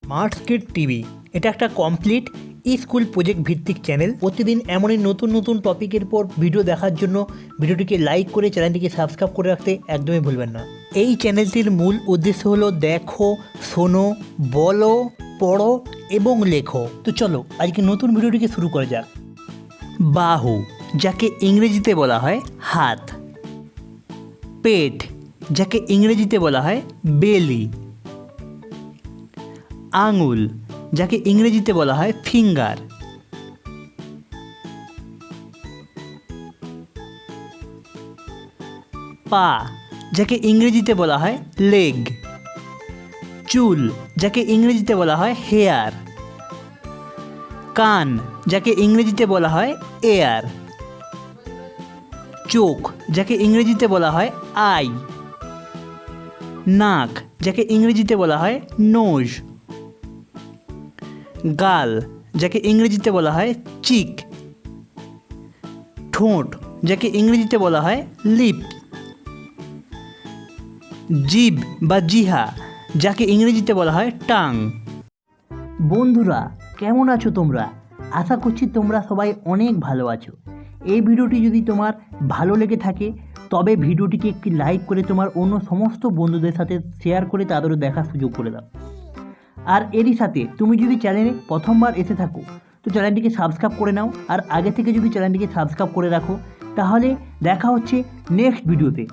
স্মার্টস্কিট TV এটা একটা complete school project ভিত্তিক চ্যানেল। প্রতিদিন এমনই নতুন নতুন টপিকের পর ভিডিও দেখার জন্য ভিডিওটিকে লাইক করে চ্যানেলটিকে সাবস্ক্রাইব করে রাখতে একদমই ভুলবেন না। এই চ্যানেলটির মূল উদ্দেশ্য হলো দেখো, শোনো, বলো, পড়ো এবং লেখো। তো চলো আজকে নতুন ভিডিওটিকে শুরু করা যাক। বাহু, যাকে ইংরেজিতে বলা হয় হাত। পেট, যাকে ইংরেজিতে বলা হয় বেলি। আঙুল, যাকে ইংরেজিতে বলা হয় ফিঙ্গার। পা, যাকে ইংরেজিতে বলা হয় লেগ। চুল, যাকে ইংরেজিতে বলা হয় হেয়ার। কান, যাকে ইংরেজিতে বলা হয় এয়ার। চোখ, যাকে ইংরেজিতে বলা হয় আই। নাক, যাকে ইংরেজিতে বলা হয় নোজ। গাল, যাকে ইংরেজিতে বলা হয় চিক। ঠোঁট, যাকে ইংরেজিতে বলা হয় লিপ। জিভ বা জিহা, যাকে ইংরেজিতে বলা হয় টাং। বন্ধুরা, কেমন আছো তোমরা? আশা করছি তোমরা সবাই অনেক ভালো আছো। এই ভিডিওটি যদি তোমার ভালো লেগে থাকে তবে ভিডিওটিকে একটি লাইক করে তোমার অন্য সমস্ত বন্ধুদের সাথে শেয়ার করে তাদেরও দেখার সুযোগ করে দাও। আর এরই সাথে তুমি যদি চ্যানেলে প্রথমবার এসে থাকো তো চ্যানেলটিকে সাবস্ক্রাইব করে নাও। আর আগে থেকে যদি চ্যানেলটিকে সাবস্ক্রাইব করে রাখো তাহলে দেখা হচ্ছে নেক্সট ভিডিওতে।